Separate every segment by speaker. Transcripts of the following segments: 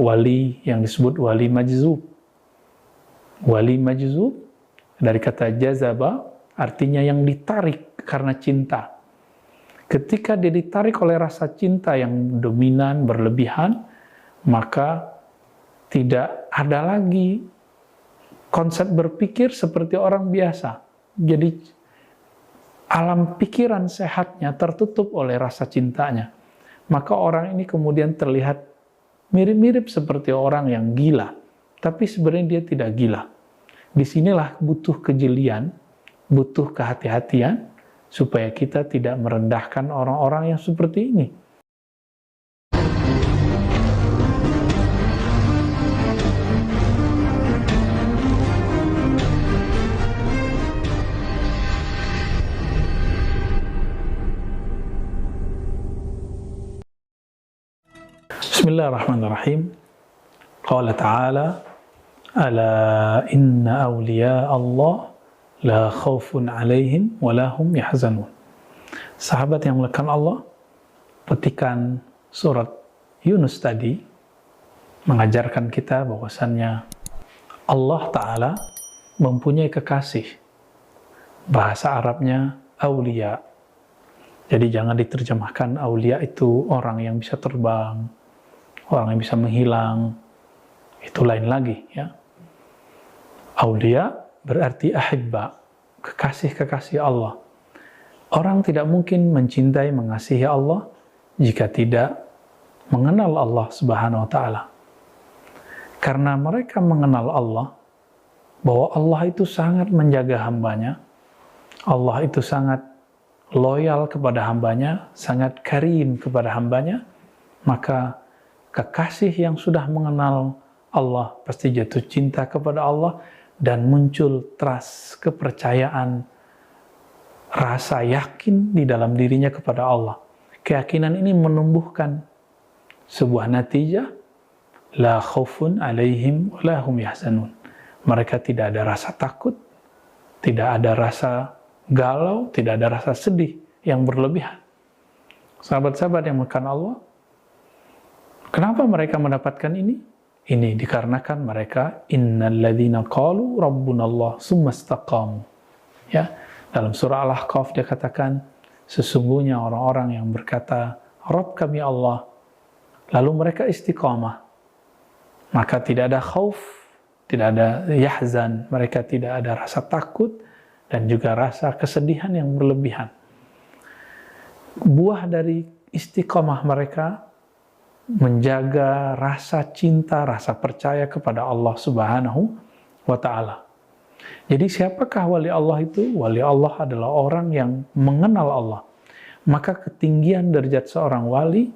Speaker 1: wali yang disebut wali majzub. Wali majzub dari kata jazaba, artinya yang ditarik karena cinta. Ketika dia ditarik oleh rasa cinta yang dominan, berlebihan, maka tidak ada lagi konsep berpikir seperti orang biasa. Jadi alam pikiran sehatnya tertutup oleh rasa cintanya. Maka orang ini kemudian terlihat mirip-mirip seperti orang yang gila, tapi sebenarnya dia tidak gila. Disinilah butuh kejelian, butuh kehati-hatian, supaya kita tidak merendahkan orang-orang yang seperti ini. Bismillahirrahmanirrahim. Qala ta'ala, ala inna awliya Allah la khawfun alaihim wa la hum yahzanun. Sahabat yang melekan Allah, petikan surat Yunus tadi mengajarkan kita bahwasannya Allah Ta'ala mempunyai kekasih. Bahasa Arabnya awliya. Jadi jangan diterjemahkan awliya itu orang yang bisa terbang, orang yang bisa menghilang. Itu lain lagi, ya. Awliya berarti ahibba, kekasih-kekasih Allah. Orang tidak mungkin mencintai, mengasihi Allah jika tidak mengenal Allah Subhanahu wa Ta'ala. Karena mereka mengenal Allah, bahwa Allah itu sangat menjaga hambanya, Allah itu sangat loyal kepada hambanya, sangat karim kepada hambanya, maka kekasih yang sudah mengenal Allah pasti jatuh cinta kepada Allah dan muncul trust, kepercayaan, rasa yakin di dalam dirinya kepada Allah. Keyakinan ini menumbuhkan sebuah natijah, la khaufun alaihim wa la hum yahzanun. Mereka tidak ada rasa takut, tidak ada rasa galau, tidak ada rasa sedih yang berlebihan. Sahabat-sahabat yang makan Allah, kenapa mereka mendapatkan ini? Ini dikarenakan mereka innalladzina qalu rabbunallah tsumma istaqamu. Ya, dalam surah Al-Ahqaf dia katakan sesungguhnya orang-orang yang berkata Rabb kami Allah, lalu mereka istiqamah, maka tidak ada khauf, tidak ada yahzan, mereka tidak ada rasa takut dan juga rasa kesedihan yang berlebihan. Buah dari istiqamah mereka menjaga rasa cinta, rasa percaya kepada Allah Subhanahu wa Ta'ala. Jadi siapakah wali Allah itu? Wali Allah adalah orang yang mengenal Allah. Maka ketinggian derajat seorang wali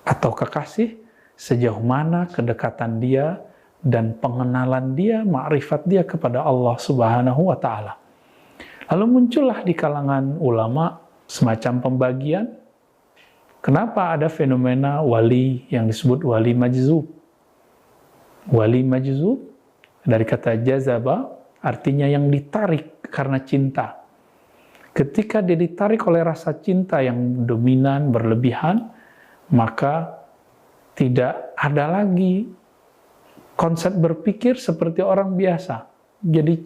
Speaker 1: atau kekasih, sejauh mana kedekatan dia dan pengenalan dia, ma'rifat dia kepada Allah Subhanahu wa Ta'ala. Lalu muncullah di kalangan ulama semacam pembagian. Kenapa ada fenomena wali yang disebut wali majzub? Wali majzub dari kata jazaba, artinya yang ditarik karena cinta. Ketika dia ditarik oleh rasa cinta yang dominan, berlebihan, maka tidak ada lagi konsep berpikir seperti orang biasa. Jadi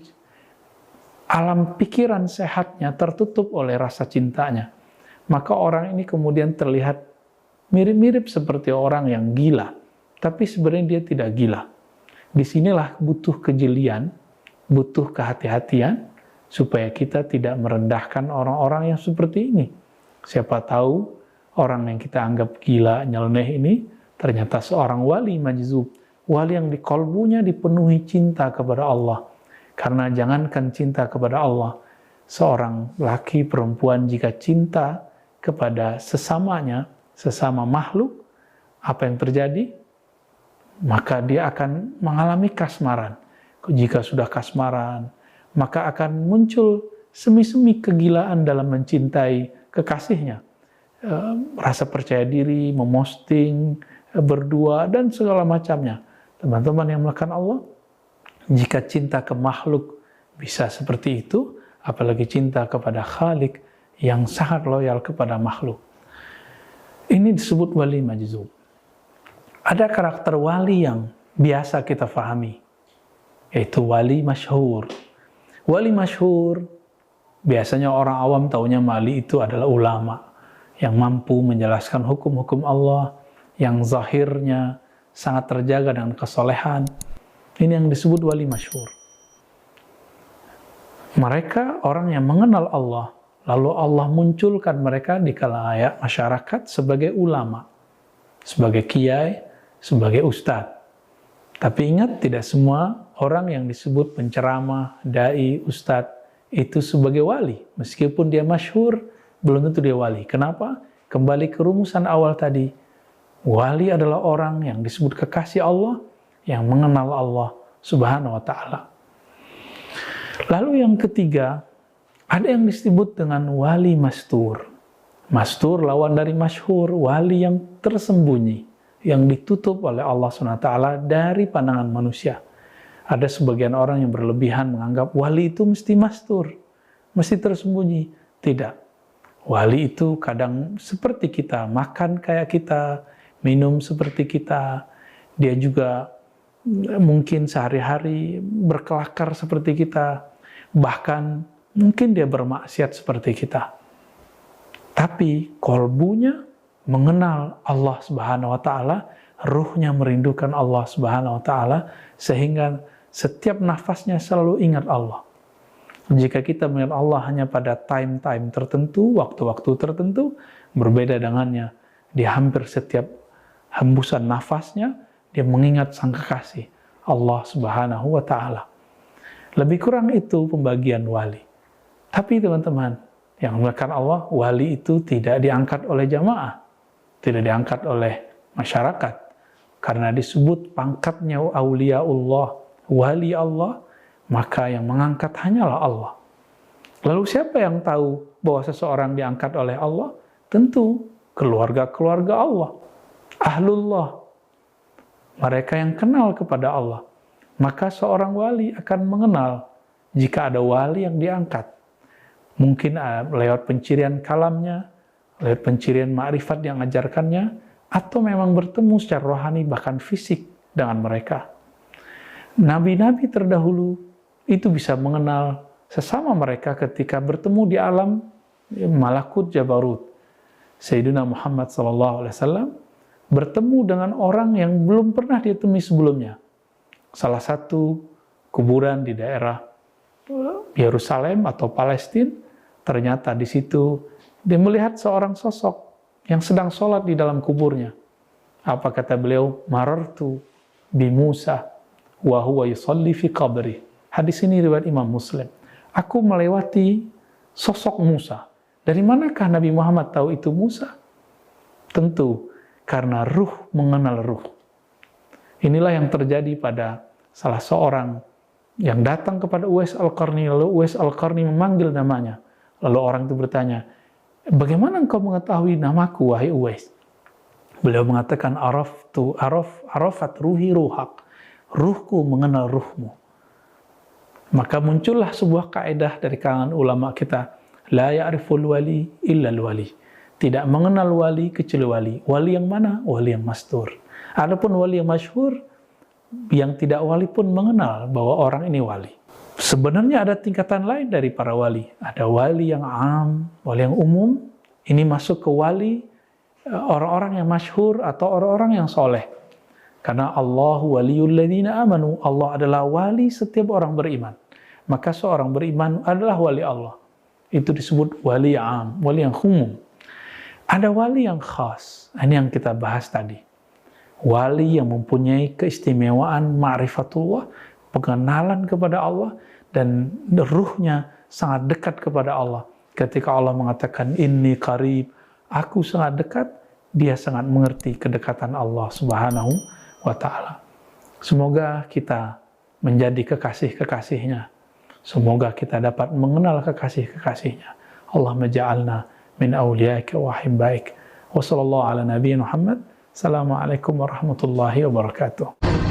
Speaker 1: alam pikiran sehatnya tertutup oleh rasa cintanya. Maka orang ini kemudian terlihat mirip-mirip seperti orang yang gila, tapi sebenarnya dia tidak gila. Disinilah butuh kejelian, butuh kehati-hatian, supaya kita tidak merendahkan orang-orang yang seperti ini. Siapa tahu orang yang kita anggap gila, nyeleneh ini, ternyata seorang wali majzub, wali yang di kolbunya dipenuhi cinta kepada Allah. Karena jangankan cinta kepada Allah, seorang laki perempuan jika cinta kepada sesamanya, sesama makhluk, apa yang terjadi? Maka dia akan mengalami kasmaran. Jika sudah kasmaran, maka akan muncul semi-semi kegilaan dalam mencintai kekasihnya. Rasa percaya diri, memosting, berdua, dan segala macamnya. Teman-teman yang melakukan Allah, jika cinta ke makhluk bisa seperti itu, apalagi cinta kepada Khalik yang sangat loyal kepada makhluk. Ini disebut wali majzub. Ada karakter wali yang biasa kita fahami, yaitu wali masyhur. Wali masyhur, biasanya orang awam taunya wali itu adalah ulama yang mampu menjelaskan hukum-hukum Allah, yang zahirnya sangat terjaga dengan kesolehan. Ini yang disebut wali masyhur. Mereka orang yang mengenal Allah, lalu Allah munculkan mereka di kalangan masyarakat sebagai ulama, sebagai kiai, sebagai ustadz. Tapi ingat, tidak semua orang yang disebut penceramah, dai, ustadz itu sebagai wali. Meskipun dia masyhur, belum tentu dia wali. Kenapa? Kembali ke rumusan awal tadi. Wali adalah orang yang disebut kekasih Allah, yang mengenal Allah Subhanahu wa ta'ala. Lalu yang ketiga, ada yang disebut dengan wali mastur. Mastur lawan dari masyhur, wali yang tersembunyi, yang ditutup oleh Allah SWT dari pandangan manusia. Ada sebagian orang yang berlebihan menganggap wali itu mesti mastur, mesti tersembunyi. Tidak. Wali itu kadang seperti kita, makan kayak kita, minum seperti kita. Dia juga mungkin sehari-hari berkelakar seperti kita. Bahkan mungkin dia bermaksiat seperti kita. Tapi kolbunya mengenal Allah Subhanahu wa ta'ala, ruhnya merindukan Allah Subhanahu wa ta'ala, sehingga setiap nafasnya selalu ingat Allah. Jika kita mengingat Allah hanya pada time-time tertentu, waktu-waktu tertentu, berbeda dengannya. Di hampir setiap hembusan nafasnya, dia mengingat sang kekasih, Allah Subhanahu wa ta'ala. Lebih kurang itu pembagian wali. Tapi teman-teman, yang dimuliakan Allah, wali itu tidak diangkat oleh jamaah, tidak diangkat oleh masyarakat, karena disebut pangkatnya auliaullah, wali Allah, maka yang mengangkat hanyalah Allah. Lalu siapa yang tahu bahwa seseorang diangkat oleh Allah? Tentu keluarga-keluarga Allah, ahlullah, mereka yang kenal kepada Allah. Maka seorang wali akan mengenal jika ada wali yang diangkat. Mungkin lewat pencirian kalamnya, lewat pencirian ma'rifat yang ajarkannya, atau memang bertemu secara rohani bahkan fisik dengan mereka. Nabi-nabi terdahulu itu bisa mengenal sesama mereka ketika bertemu di alam malakut jabarut. Sayyidina Muhammad SAW bertemu dengan orang yang belum pernah dia temui sebelumnya. Salah satu kuburan di daerah Yerusalem atau Palestina, ternyata di situ dia melihat seorang sosok yang sedang sholat di dalam kuburnya. Apa kata beliau? Marartu bi Musa wa huwa yusalli fi qabri. Hadis ini riwayat Imam Muslim. Aku melewati sosok Musa. Dari manakah Nabi Muhammad tahu itu Musa? Tentu karena ruh mengenal ruh. Inilah yang terjadi pada salah seorang yang datang kepada Uwais Al-Qarni, lalu Uwais Al-Qarni memanggil namanya. Lalu orang itu bertanya, bagaimana engkau mengetahui namaku, wahai Uwais? Beliau mengatakan, arafat ruhi ruhak. Ruhku mengenal ruhmu. Maka muncullah sebuah kaidah dari kalangan ulama kita, la ya'riful wali illa wali. Tidak mengenal wali kecuali wali. Wali yang mana? Wali yang mastur. Adapun wali yang masyhur, yang tidak wali pun mengenal bahwa orang ini wali. Sebenarnya ada tingkatan lain dari para wali. Ada wali yang am, wali yang umum. Ini masuk ke wali orang-orang yang masyhur atau orang-orang yang soleh. Karena Allahu waliyul ladzina amanu. Allah adalah wali setiap orang beriman. Maka seorang beriman adalah wali Allah. Itu disebut wali yang am, wali yang umum. Ada wali yang khas. Ini yang kita bahas tadi. Wali yang mempunyai keistimewaan ma'rifatullah, pengenalan kepada Allah, dan ruhnya sangat dekat kepada Allah. Ketika Allah mengatakan, inni qarib, aku sangat dekat, dia sangat mengerti kedekatan Allah Subhanahu wa ta'ala. Semoga kita menjadi kekasih-kekasihnya. Semoga kita dapat mengenal kekasih-kekasihnya. Allahumma ja'alna min awliyaika wa hibbaik. Wa sallallahu ala nabiyina Muhammad. Assalamualaikum warahmatullahi wabarakatuh.